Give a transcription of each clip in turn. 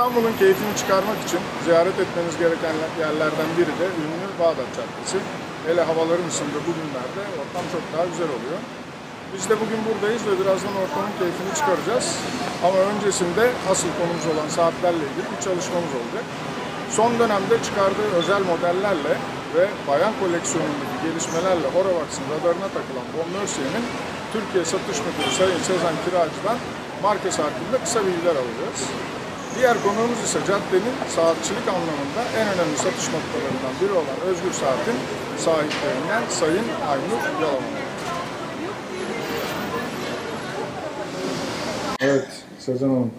İstanbul'un keyfini çıkarmak için ziyaret etmeniz gereken yerlerden biri de ünlü Bağdat Caddesi. Hele havaların ısındığı bugünlerde ortam çok daha güzel oluyor. Biz de bugün buradayız ve birazdan ortamın keyfini çıkaracağız. Ama öncesinde asıl konumuz olan saatlerle ilgili bir çalışmamız olacak. Son dönemde çıkardığı özel modellerle ve bayan koleksiyonundaki gelişmelerle Horavax'ın radarına takılan Baume & Mercier'in Türkiye Satış Müdürü Sayın Sezen Kiracı'dan markası hakkında kısa bilgiler alacağız. Diğer konuğumuz ise caddenin saatçilik anlamında en önemli satış noktalarından biri olan Özgür Saat'in sahiplerinden Sayın Aynur Yalaman. Evet, Sezen Hanım.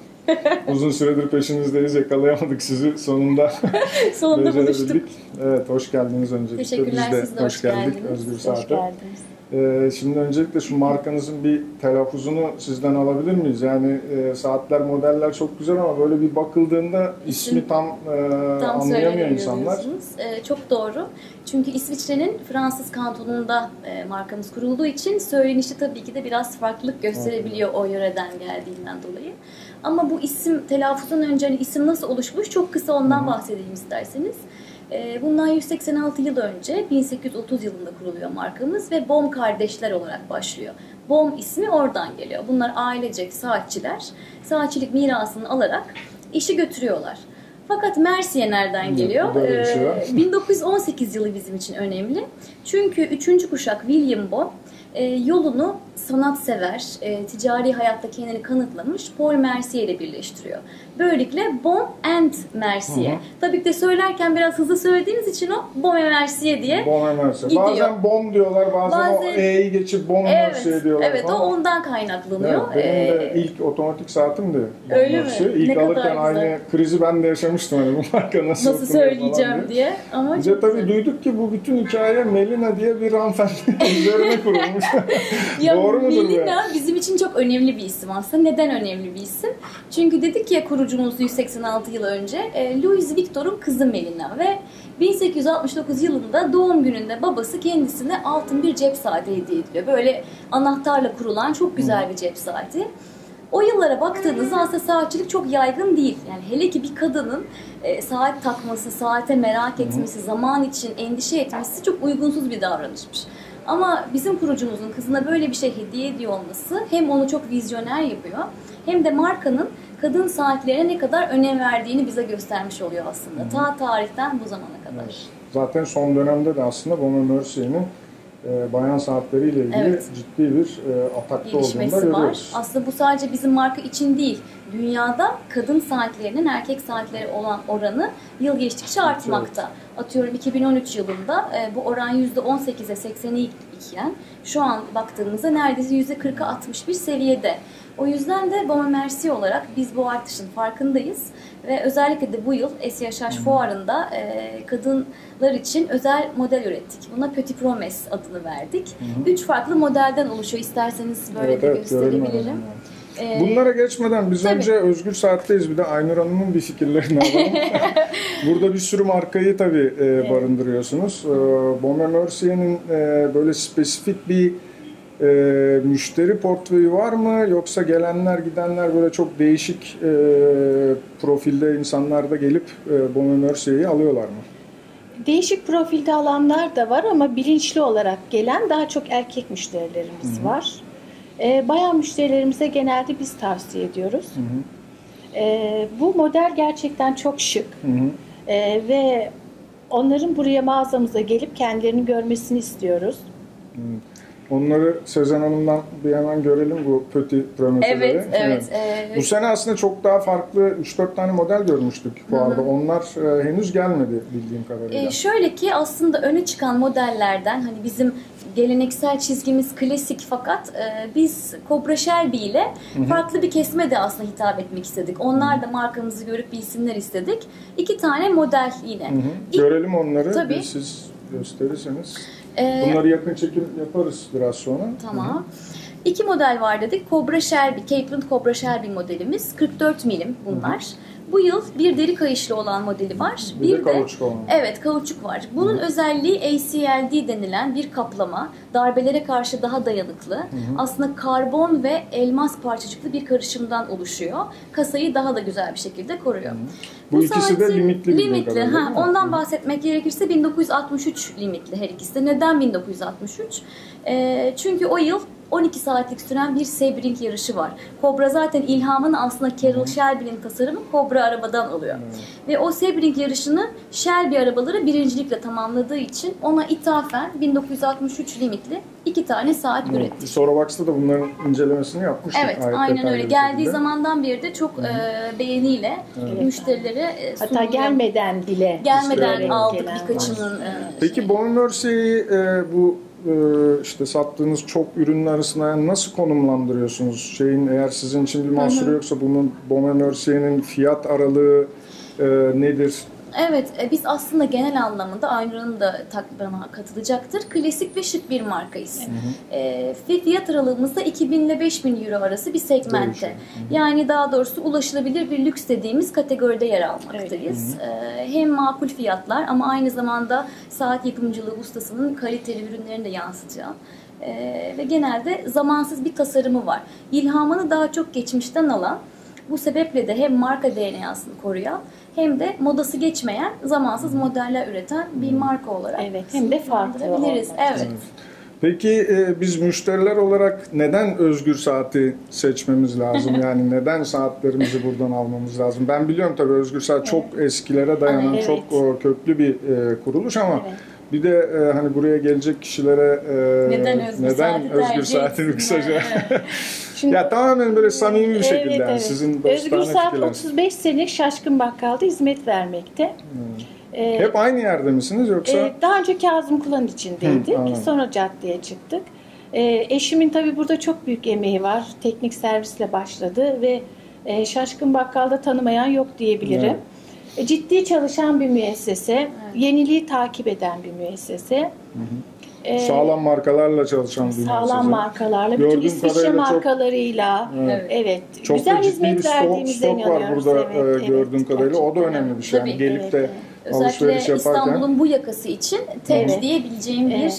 Uzun süredir peşinizdeyiz, yakalayamadık sizi. Sonunda buluştuk. Evet, hoş geldiniz öncelikle. Teşekkürler, biz de hoş geldik Özgür Saat'e. Şimdi öncelikle şu markanızın bir telaffuzunu sizden alabilir miyiz? Yani saatler, modeller çok güzel ama böyle bir bakıldığında ismi tam anlayamıyor insanlar. Çok doğru. Çünkü İsviçre'nin Fransız kantonunda markamız kurulduğu için söylenişi tabii ki de biraz farklılık gösterebiliyor o yöreden geldiğinden dolayı. Ama bu isim telaffuzundan önce hani isim nasıl oluşmuş çok kısa ondan bahsedeyim isterseniz. Bundan 186 yıl önce 1830 yılında kuruluyor markamız ve Baume kardeşler olarak başlıyor. Baume ismi oradan geliyor. Bunlar ailecek saatçiler. Saatçilik mirasını alarak işi götürüyorlar. Fakat Mercier nereden geliyor? 1918 yılı bizim için önemli. Çünkü 3. kuşak William Baume yolunu sanatsever, ticari hayatta kendini kanıtlamış Paul Mercier ile birleştiriyor. Böylelikle Baume and Mercier. Tabii ki de söylerken biraz hızlı söylediğimiz için o Baume Mercier diye gidiyor. Bazen Baume diyorlar, bazen o E'yi geçip Baume Mercier diyorlar. Evet, o ondan kaynaklanıyor. Evet, benim de ilk otomatik saatim de öyle mi? İlk alırken aynı krizi ben de yaşamıştım. Hani bu marka nasıl söyleyeceğim diye. Ama bize tabii duyduk ki bu bütün hikaye Melina diye bir hanımefendi üzerine kurulmuş. Doğru mudur? Melina bizim için çok önemli bir isim aslında. Neden önemli bir isim? Çünkü dedik ya kurucumuz 186 yıl önce Louis Victor'un kızı Melina ve 1869 yılında doğum gününde babası kendisine altın bir cep saati hediye ediyor. Böyle anahtarla kurulan çok güzel bir cep saati. O yıllara baktığınızda aslında saatçilik çok yaygın değil. Yani hele ki bir kadının saat takması, saate merak etmesi, zaman için endişe etmesi çok uygunsuz bir davranışmış. Ama bizim kurucumuzun kızına böyle bir şey hediye ediyor olması hem onu çok vizyoner yapıyor hem de markanın kadın saatlerine ne kadar önem verdiğini bize göstermiş oluyor aslında. Ta tarihten bu zamana kadar. Evet. Zaten son dönemde de aslında Baume & Mercier'in bayan saatleriyle ilgili ciddi bir atakta olduğunu da görüyoruz. Aslında bu sadece bizim marka için değil. Dünyada kadın saatlerinin erkek saatleri olan oranı yıl geçtikçe artmakta. Atıyorum 2013 yılında bu oran %18'e 80'e iken şu an baktığımızda neredeyse %40'a 61 seviyede. O yüzden de Baume & Mercier olarak biz bu artışın farkındayız. Ve özellikle de bu yıl SIHH fuarında kadınlar için özel model ürettik. Buna Petit Promesse adını verdik. 3 farklı modelden oluşuyor. İsterseniz böyle de gösterebilirim. Bunlara geçmeden biz önce Özgür Saat'teyiz. Bir de Aynur Hanım'ın bir fikirlerini alalım. Burada bir sürü markayı tabii barındırıyorsunuz. Baume & Mercier'in böyle spesifik bir müşteri portföyü var mı? Yoksa gelenler gidenler böyle çok değişik profilde insanlar da gelip Baume & Mercier'i alıyorlar mı? Değişik profilde alanlar da var ama bilinçli olarak gelen daha çok erkek müşterilerimiz var. Bayan müşterilerimize genelde biz tavsiye ediyoruz. Bu model gerçekten çok şık ve onların buraya mağazamıza gelip kendilerini görmesini istiyoruz. Onları Sezen Hanım'dan bir hemen görelim bu Petit Promesse'leri. Evet. Bu sene aslında çok daha farklı 3-4 tane model görmüştük bu arada. Onlar henüz gelmedi bildiğim kadarıyla. Şöyle ki aslında öne çıkan modellerden hani bizim geleneksel çizgimiz klasik fakat biz Cobra Shelby ile farklı bir kesime de aslında hitap etmek istedik. Onlar da markamızı görüp bilsinler istedik. 2 tane model yine. Görelim onları. Tabii. Siz gösterirseniz. Bunları yakın çekim yaparız biraz sonra. Tamam. İki model var dedik. Cobra Shelby, Capeland Cobra Shelby modelimiz. 44 milim bunlar. Bu yıl bir deri kayışlı olan modeli var. Bir de kauçuk olan. Evet, kauçuk var. Bunun özelliği ACLD denilen bir kaplama. Darbelere karşı daha dayanıklı. Aslında karbon ve elmas parçacıklı bir karışımdan oluşuyor. Kasayı daha da güzel bir şekilde koruyor. Bu ikisi de saatin limitli. Limitli. Ondan bahsetmek gerekirse 1963 limitli her ikisi de. Neden 1963? Çünkü o yıl 12 saatlik süren bir Sebring yarışı var. Cobra zaten ilhamını aslında Carroll Shelby'nin tasarımı Cobra arabadan alıyor. Ve o Sebring yarışını Shelby arabaları birincilikle tamamladığı için ona ithafen 1963 limitli 2 tane saat üretti. Sorabox'ta da bunların incelemesini yapmıştık. Evet, aynen öyle. Geldiği zamandan beri de çok beğeniyle müşterilere sunuluyor. Hatta gelmeden bile. Gelmeden aldık gelen birkaçının. Peki Baume & Mercier'i bu işte sattığınız çok ürünün arasında yani nasıl konumlandırıyorsunuz? Eğer sizin için bir mahsuru yoksa bunun Baume & Mercier'in fiyat aralığı nedir? Evet, biz aslında genel anlamda Aynur'un da bana katılacaktır. Klasik ve şık bir markayız. Ve fiyat aralığımızda 2000 ile 5000 euro arası bir segmentte. Yani daha doğrusu ulaşılabilir bir lüks dediğimiz kategoride yer almaktayız. Hem makul fiyatlar ama aynı zamanda saat yapımcılığı ustasının kaliteli ürünlerini de yansıtacağı. Ve genelde zamansız bir tasarımı var. İlhamını daha çok geçmişten alan, bu sebeple de hem marka DNA'sını koruyan hem de modası geçmeyen zamansız modeller üreten bir marka olarak hem de farklı olabiliriz. Evet. Peki biz müşteriler olarak neden Özgür Saat'i seçmemiz lazım? Yani neden saatlerimizi buradan almamız lazım? Ben biliyorum tabii Özgür Saat çok eskilere dayanan çok köklü bir kuruluş ama bir de hani buraya gelecek kişilere neden Özgür Saat'i kısaca? Şimdi, ya tamamen böyle samimi bir şekilde yani sizin Özgür Saat 35 senelik Şaşkın Bakkal'da hizmet vermekte. Hep aynı yerde misiniz yoksa? Daha önce Kazım Kulan içindeydik. Sonra caddeye çıktık. Eşimin tabii burada çok büyük emeği var. Teknik servisle başladı ve Şaşkın Bakkal'da tanımayan yok diyebilirim. Ciddi çalışan bir müessese, yeniliği takip eden bir müessese. Sağlam markalarla çalışan bir müessese. Sağlam markalarla, bütün İsviçre markalarıyla. Çok güzel hizmet verdiğimizden stok var burada gördüğüm kadarıyla. O da önemli bir şey. Yani gelip de özellikle İstanbul'un bu yakası için diyebileceğim bir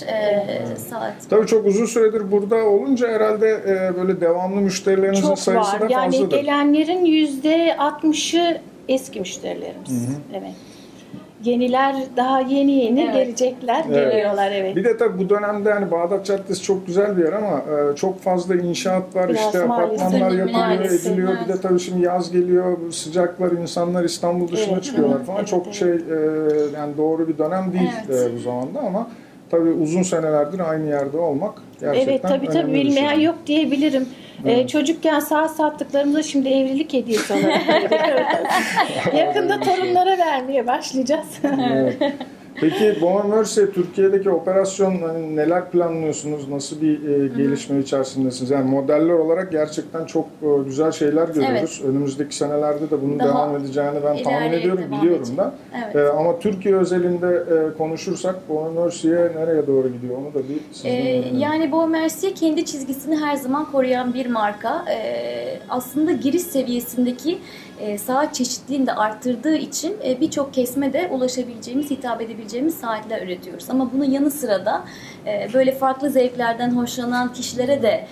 saat. Tabii çok uzun süredir burada olunca herhalde böyle devamlı müşterilerinizin çok sayısı var. da fazladır. Yani gelenlerin %60'ı eski müşterilerimiz. Evet. Yeniler daha yeni gelecekler, geliyorlar. Bir de tabii bu dönemde yani Bağdat Caddesi çok güzel bir yer ama çok fazla inşaat var. Biraz işte apartmanlar yapılıyor, ediliyor. Evet. Bir de tabii şimdi yaz geliyor, sıcaklar, insanlar İstanbul dışına çıkıyorlar falan. Çok yani doğru bir dönem değil bu zamanda ama tabii uzun senelerdir aynı yerde olmak gerçekten tabii bilmeyen yok diyebilirim. Çocukken saat sattıklarımızı şimdi evlilik hediyesi olarak veriyoruz. Yakında torunlara vermeye başlayacağız. Peki Baume & Mercier Türkiye'deki operasyon hani neler planlıyorsunuz? Nasıl bir gelişme içerisindesiniz? Yani modeller olarak gerçekten çok güzel şeyler görüyoruz. Önümüzdeki senelerde de bunun devam edeceğini ben tahmin ediyorum, biliyorum da. Ama Türkiye özelinde konuşursak Baume & Mercier nereye doğru gidiyor? Onu da bir sizden yani Baume & Mercier kendi çizgisini her zaman koruyan bir marka. Aslında giriş seviyesindeki saat çeşitliliğini de arttırdığı için birçok kesme de ulaşabileceğimiz, hitap edebileceğimiz saatler üretiyoruz. Ama bunun yanı sıra da böyle farklı zevklerden hoşlanan kişilere de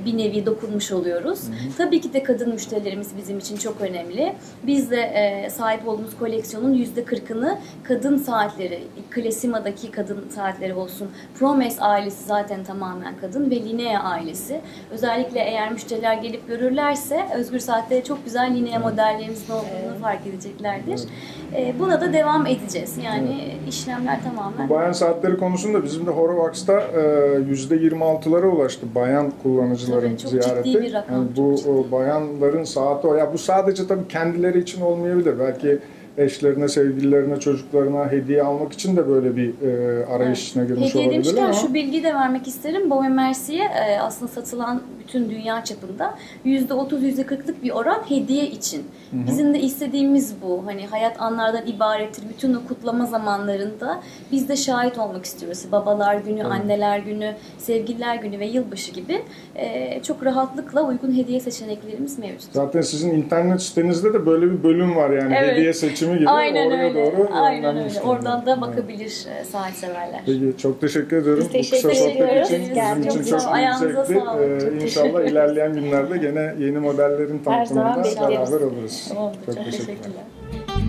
bir nevi dokunmuş oluyoruz. Tabii ki de kadın müşterilerimiz bizim için çok önemli. Biz de sahip olduğumuz koleksiyonun %40'ını kadın saatleri, Classimada'daki kadın saatleri olsun, Promes ailesi zaten tamamen kadın ve Linea ailesi. Özellikle eğer müşteriler gelip görürlerse Özgür Saat'te çok güzel Linea modellerimizin olduğunu fark edeceklerdir. Buna da devam edeceğiz. Yani işlemler tamamen. Bayan saatleri konusunda bizim de Horovax'ta %26'lara ulaştı bayan kullanıcıların çok ziyareti. Ciddi bir rakam. Yani bu bayanların saati o. Ya bu sadece tabii kendileri için olmayabilir. Belki eşlerine, sevgililerine, çocuklarına hediye almak için de böyle bir arayışına girmiş Hediye olabilirler demişken ama şu bilgiyi de vermek isterim. Baume Mercier aslında satılan bütün dünya çapında %30-%40'lık bir oran hediye için. Bizim de istediğimiz bu. Hani hayat anlardan ibarettir. Bütün o kutlama zamanlarında biz de şahit olmak istiyoruz. Babalar günü, anneler günü, sevgililer günü ve yılbaşı gibi çok rahatlıkla uygun hediye seçeneklerimiz mevcut. zaten sizin internet sitenizde de böyle bir bölüm var yani Evet. hediye seçimi gibi. Aynen Oraya öyle. doğru Aynen öyle. yönlenmişler. Oradan da Evet. bakabilir saat severler. Peki çok teşekkür ediyorum. Biz teşekkür Bu kısa sohbet ediyoruz. için bizim Geldiğiniz için için. çok Ayağınıza zevkli. sağlık. Çok İnşallah ilerleyen günlerde gene yeni modellerin Her zaman tanıtımında bekleriz. beraber oluruz. Tamam, çok teşekkürler. teşekkürler.